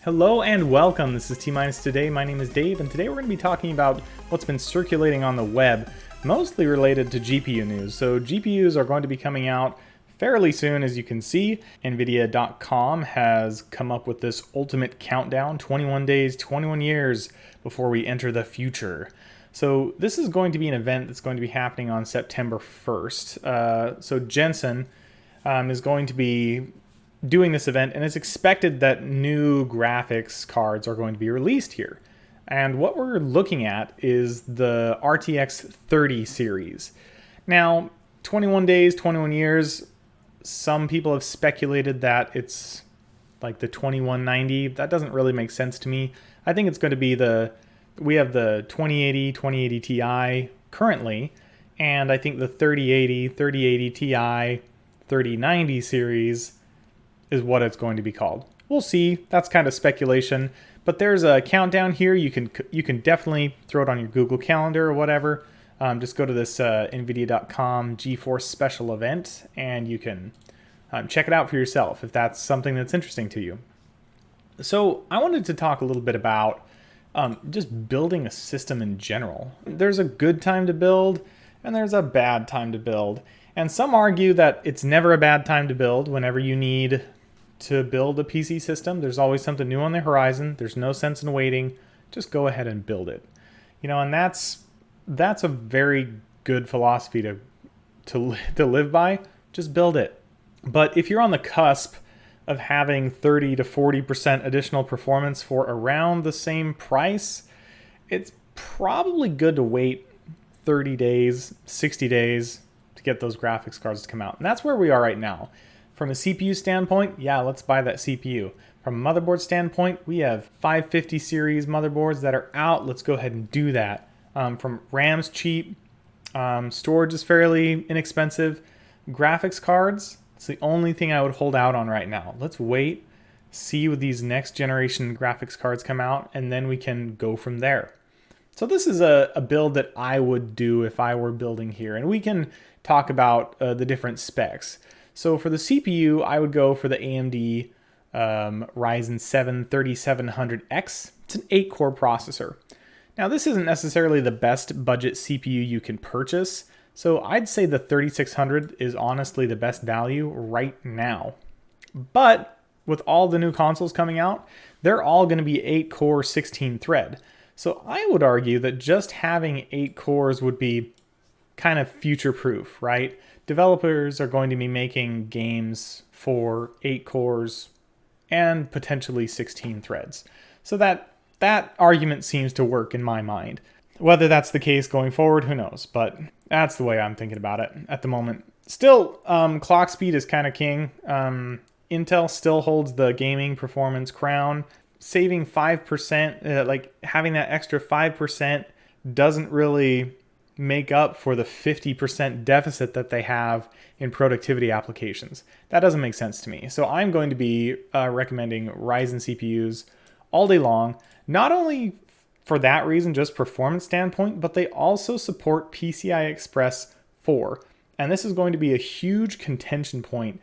Hello and welcome. This is T-Minus Today. My name is Dave, and today we're going to be talking about what's been circulating on the web, mostly related to GPU news. So GPUs are going to be coming out fairly soon, as you can see. NVIDIA.com has come up with this ultimate countdown, 21 days, 21 years before we enter the future. So this is going to be an event that's going to be happening on September 1st. So Jensen is going to be doing this event, and it's expected that new graphics cards are going to be released here. And what we're looking at is the RTX 30 series. Now, 21 days, 21 years, some people have speculated that it's like the 2190. That doesn't really make sense to me. I think it's going to be we have the 2080, 2080 Ti currently, and I think the 3080, 3080 Ti, 3090 series is what it's going to be called. We'll see. That's kind of speculation, but there's a countdown here. You can definitely throw it on your Google Calendar or whatever. Just go to this NVIDIA.com GeForce special event, and you can check it out for yourself if that's something that's interesting to you. So I wanted to talk a little bit about just building a system in general. There's a good time to build, and there's a bad time to build. And some argue that it's never a bad time to build. Whenever you need to build a PC system, there's always something new on the horizon. There's no sense in waiting. Just go ahead and build it. And that's a very good philosophy to live by. Just build it. But if you're on the cusp of having 30 to 40% additional performance for around the same price, it's probably good to wait 30 days, 60 days to get those graphics cards to come out. And that's where we are right now. From a CPU standpoint, yeah, let's buy that CPU. From a motherboard standpoint, we have 550 series motherboards that are out. Let's go ahead and do that. From RAM's cheap, storage is fairly inexpensive. Graphics cards, it's the only thing I would hold out on right now. Let's wait, see what these next generation graphics cards come out, and then we can go from there. So this is a build that I would do if I were building here, and we can talk about the different specs. So for the CPU, I would go for the AMD Ryzen 7 3700X. It's an 8-core processor. Now, this isn't necessarily the best budget CPU you can purchase, so I'd say the 3600 is honestly the best value right now. But with all the new consoles coming out, they're all going to be 8-core 16-thread. So I would argue that just having 8 cores would be kind of future-proof, right? Developers are going to be making games for 8 cores and potentially 16 threads. So that argument seems to work in my mind. Whether that's the case going forward, who knows? But that's the way I'm thinking about it at the moment. Still, clock speed is kind of king. Intel still holds the gaming performance crown. Saving 5%, like having that extra 5% doesn't really make up for the 50% deficit that they have in productivity applications. That doesn't make sense to me. So I'm going to be recommending Ryzen CPUs all day long, not only for that reason, just performance standpoint, but they also support PCI Express 4. And this is going to be a huge contention point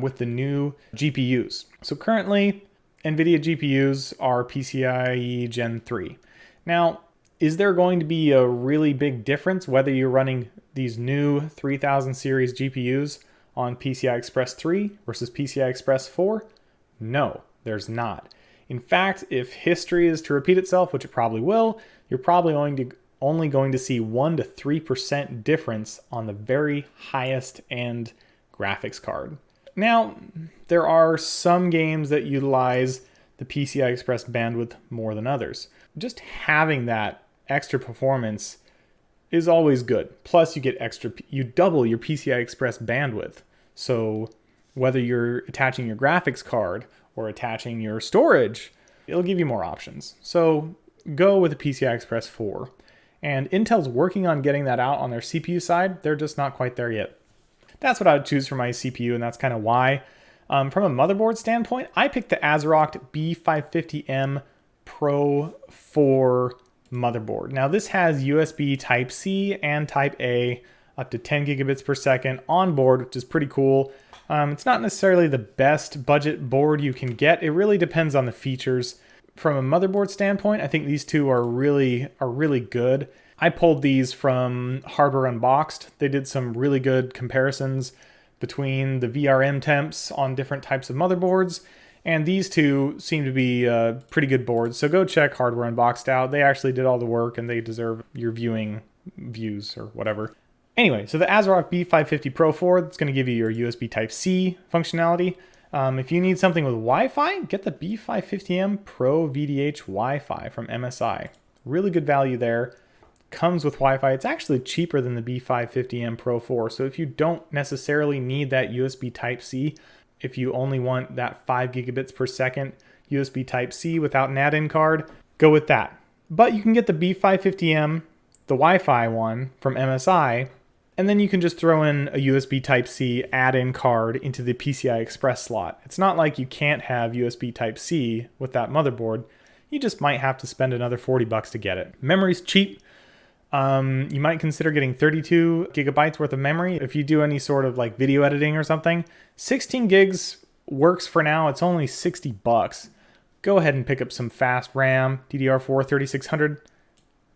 with the new GPUs. So currently, NVIDIA GPUs are PCIe Gen 3. Now, is there going to be a really big difference whether you're running these new 3000 series GPUs on PCI Express 3 versus PCI Express 4? No, there's not. In fact, if history is to repeat itself, which it probably will, you're probably only going to see 1 to 3% difference on the very highest end graphics card. Now, there are some games that utilize the PCI Express bandwidth more than others. Just having that extra performance is always good. Plus, you double your PCI Express bandwidth. So whether you're attaching your graphics card or attaching your storage, it'll give you more options. So go with the PCI Express 4. And Intel's working on getting that out on their CPU side. They're just not quite there yet. That's what I would choose for my CPU, and that's kind of why. From a motherboard standpoint, I picked the ASRock B550M Pro 4 motherboard. Now this has USB Type-C and Type-A up to 10 gigabits per second on board, which is pretty cool. It's not necessarily the best budget board you can get. It really depends on the features. From a motherboard standpoint, I think these two are really good. I pulled these from Hardware Unboxed. They did some really good comparisons between the VRM temps on different types of motherboards, and these two seem to be pretty good boards. So go check Hardware Unboxed out. They actually did all the work, and they deserve your views or whatever. Anyway, so the ASRock B550 Pro 4, that's going to give you your USB Type-C functionality. If you need something with Wi-Fi, get the B550M Pro VDH Wi-Fi from MSI. Really good value there. Comes with Wi-Fi. It's actually cheaper than the B550M Pro 4. So if you don't necessarily need that USB Type-C, if you only want that 5 gigabits per second USB Type-C without an add-in card, go with that. But you can get the B550M, the Wi-Fi one from MSI, and then you can just throw in a USB Type-C add-in card into the PCI Express slot. It's not like you can't have USB Type-C with that motherboard. You just might have to spend another $40 to get it. Memory's cheap. You might consider getting 32 gigabytes worth of memory if you do any sort of like video editing or something. 16 gigs works for now. It's only $60. Go ahead and pick up some fast RAM, DDR4 3600.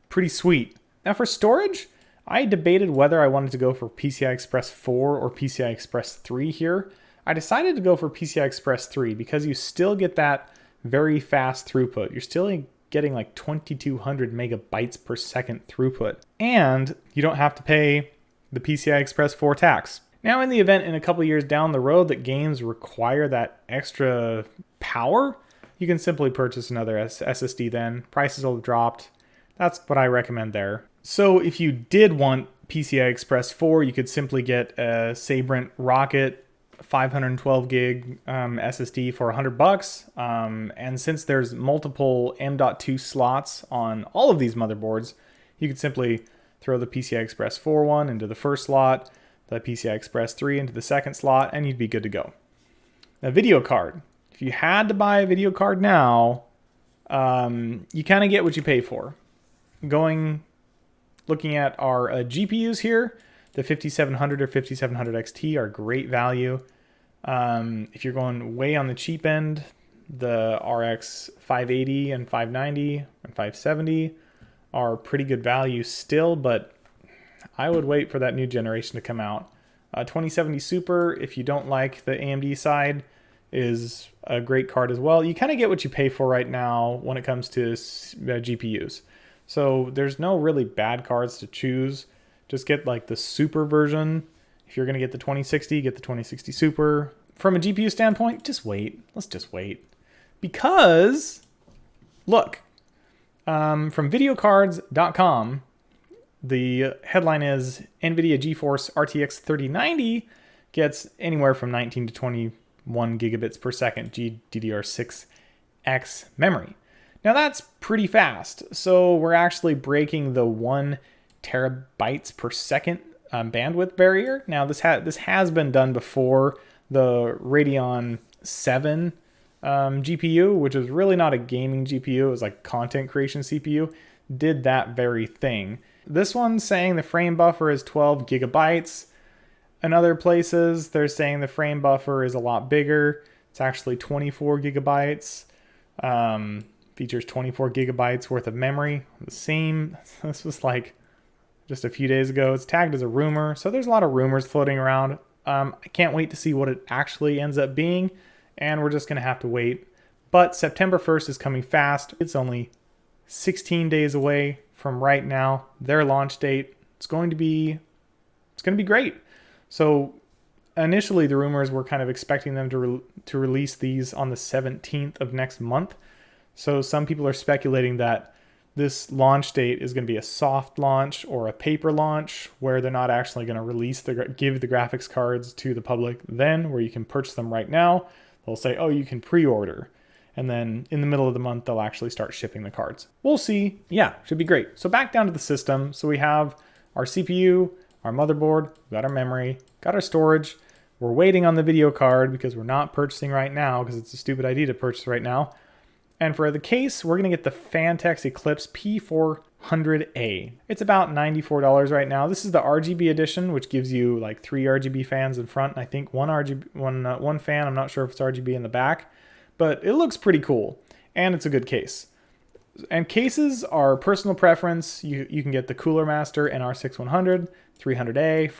Pretty sweet. Now for storage, I debated whether I wanted to go for PCI Express 4 or PCI Express 3 here. I decided to go for PCI Express 3 because you still get that very fast throughput. You're still getting like 2200 megabytes per second throughput. And you don't have to pay the PCI Express 4 tax. Now in the event in a couple years down the road that games require that extra power, you can simply purchase another SSD then. Prices will have dropped. That's what I recommend there. So if you did want PCI Express 4, you could simply get a Sabrent Rocket 512 gig SSD for $100. And since there's multiple M.2 slots on all of these motherboards, you could simply throw the PCI Express 4 one into the first slot, the PCI Express 3 into the second slot, and you'd be good to go. A video card. If you had to buy a video card now, you kind of get what you pay for. Looking at our GPUs here, the 5700 or 5700 XT are great value. If you're going way on the cheap end, the RX 580 and 590 and 570 are pretty good value still, but I would wait for that new generation to come out. 2070 Super, if you don't like the AMD side, is a great card as well. You kind of get what you pay for right now when it comes to GPUs. So there's no really bad cards to choose. Just get like the Super version. If you're going to get the 2060, get the 2060 Super. From a GPU standpoint, just wait. Let's just wait. Because, look, from videocards.com, the headline is NVIDIA GeForce RTX 3090 gets anywhere from 19 to 21 gigabits per second GDDR6X memory. Now that's pretty fast. So we're actually breaking the 1 terabytes per second bandwidth barrier. Now this has been done before. The Radeon 7 GPU, which is really not a gaming GPU, it was like content creation CPU, did that very thing. This one's saying the frame buffer is 12 gigabytes. In other places, they're saying the frame buffer is a lot bigger. It's actually 24 gigabytes. Features 24 gigabytes worth of memory. The same, this was like just a few days ago. It's tagged as a rumor, so there's a lot of rumors floating around. I can't wait to see what it actually ends up being, and we're just going to have to wait. But September 1st is coming fast. It's only 16 days away from right now, their launch date. It's going to be great. So initially the rumors were kind of expecting them to release these on the 17th of next month. So some people are speculating that this launch date is going to be a soft launch or a paper launch where they're not actually going to give the graphics cards to the public then, where you can purchase them right now. They'll say, oh, you can pre-order. And then in the middle of the month, they'll actually start shipping the cards. We'll see. Yeah, should be great. So back down to the system. So we have our CPU, our motherboard, we got our memory, got our storage. We're waiting on the video card because we're not purchasing right now because it's a stupid idea to purchase right now. And for the case, we're going to get the Phanteks Eclipse P4 6700A. It's about $94 right now. This is the RGB edition, which gives you like 3 RGB fans in front, and I think one fan. I'm not sure if it's RGB in the back, but it looks pretty cool, and it's a good case. And cases are personal preference. You can get the Cooler Master NR6100, 300A,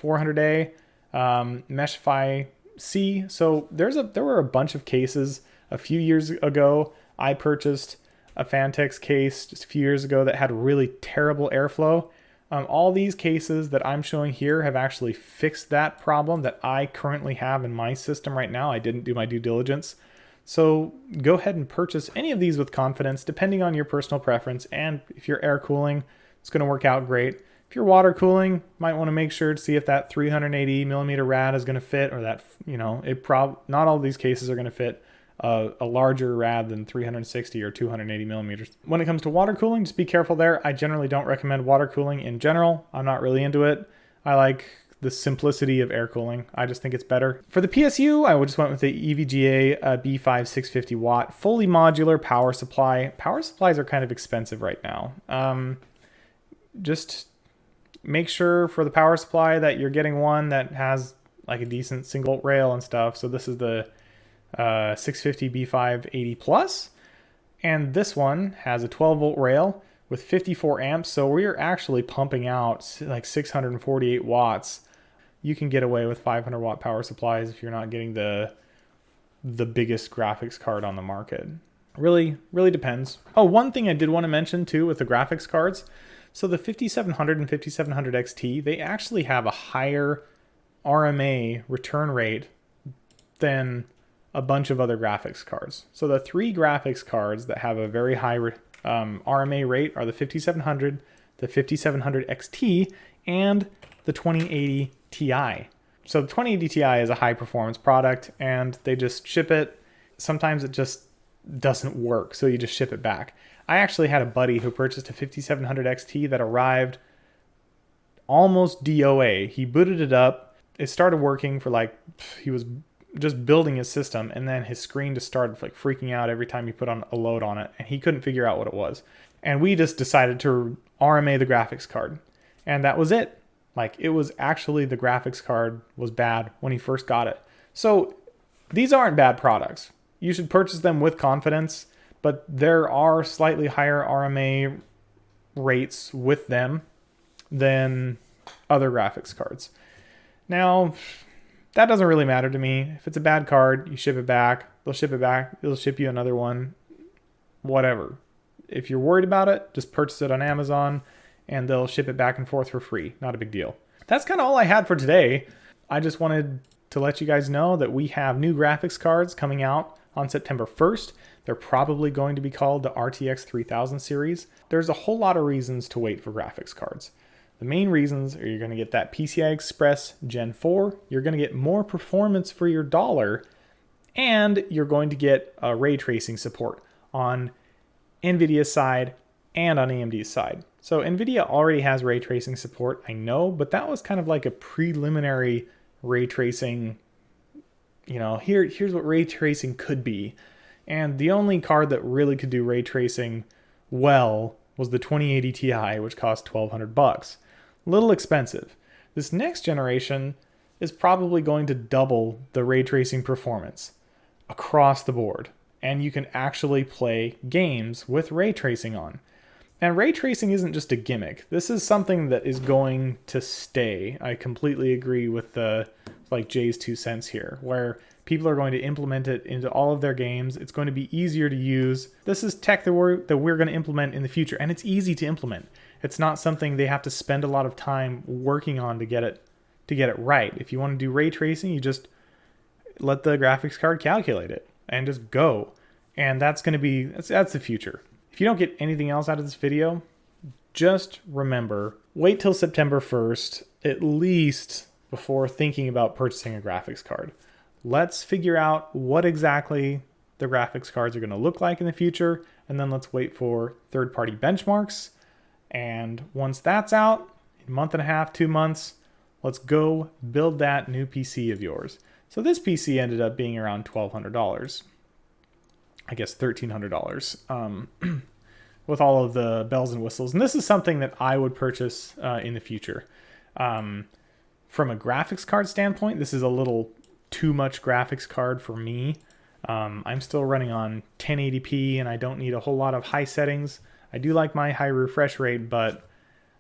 400A, Mesh-Fi C. So there were a bunch of cases a few years ago. I purchased a Phanteks case just a few years ago that had really terrible airflow. All these cases that I'm showing here have actually fixed that problem that I currently have in my system right now. I didn't do my due diligence. So go ahead and purchase any of these with confidence, depending on your personal preference. And if you're air cooling, it's going to work out great. If you're water cooling, might want to make sure to see if that 380 millimeter rad is going to fit, or that, not all these cases are going to fit a larger rad than 360 or 280 millimeters. When it comes to water cooling, just be careful there. I generally don't recommend water cooling in general. I'm not really into it. I like the simplicity of air cooling. I just think it's better. For the PSU, I just went with the EVGA B5 650 watt fully modular power supply. Power supplies are kind of expensive right now. Just make sure for the power supply that you're getting one that has like a decent single rail and stuff. So this is the 650 B5 80 plus, and this one has a 12 volt rail with 54 amps. So we're actually pumping out like 648 watts. You can get away with 500 watt power supplies if you're not getting the biggest graphics card on the market. Really depends. Oh, one thing I did want to mention too with the graphics cards. So the 5700 and 5700 XT, they actually have a higher RMA return rate than a bunch of other graphics cards. So the 3 graphics cards that have a very high RMA rate are the 5700, the 5700 XT, and the 2080 Ti. So the 2080 Ti is a high performance product, and they just ship it. Sometimes it just doesn't work, so you just ship it back. I actually had a buddy who purchased a 5700 XT that arrived almost DOA. He booted it up. It started working for like, he was just building his system, and then his screen just started like freaking out every time you put on a load on it, and he couldn't figure out what it was. And we just decided to RMA the graphics card, and that was it. Like, it was actually, the graphics card was bad when he first got it. So these aren't bad products. You should purchase them with confidence, but there are slightly higher RMA rates with them than other graphics cards. Now, that doesn't really matter to me. If it's a bad card, you ship it back. They'll ship it back. They'll ship you another one. Whatever. If you're worried about it, just purchase it on Amazon, and they'll ship it back and forth for free. Not a big deal. That's kind of all I had for today. I just wanted to let you guys know that we have new graphics cards coming out on September 1st. They're probably going to be called the RTX 3000 series. There's a whole lot of reasons to wait for graphics cards. The main reasons are you're going to get that PCI Express Gen 4, you're going to get more performance for your dollar, and you're going to get ray tracing support on NVIDIA's side and on AMD's side. So NVIDIA already has ray tracing support, I know, but that was kind of like a preliminary ray tracing, here's what ray tracing could be. And the only card that really could do ray tracing well was the 2080 Ti, which cost $1,200. A little expensive. This next generation is probably going to double the ray tracing performance across the board. And you can actually play games with ray tracing on. And ray tracing isn't just a gimmick. This is something that is going to stay. I completely agree with Jay's 2 cents here, where people are going to implement it into all of their games. It's going to be easier to use. This is tech that we're going to implement in the future, and it's easy to implement. It's not something they have to spend a lot of time working on to get it right. If you want to do ray tracing, you just let the graphics card calculate it and just go. And that's going to be that's the future. If you don't get anything else out of this video, just remember, wait till September 1st, at least, before thinking about purchasing a graphics card. Let's figure out what exactly the graphics cards are going to look like in the future, and then let's wait for third-party benchmarks. And once that's out, a month and a half, 2 months, let's go build that new PC of yours. So this PC ended up being around $1,200. I guess $1,300, with all of the bells and whistles. And this is something that I would purchase in the future. From a graphics card standpoint, this is a little too much graphics card for me. I'm still running on 1080p and I don't need a whole lot of high settings. I do like my high refresh rate, but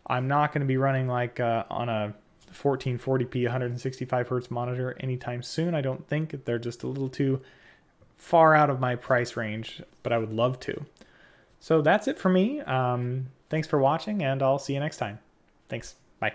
I'm not going to be running like on a 1440p 165 hertz monitor anytime soon. I don't think. They're just a little too far out of my price range, but I would love to. So that's it for me. Thanks for watching, and I'll see you next time. Thanks. Bye.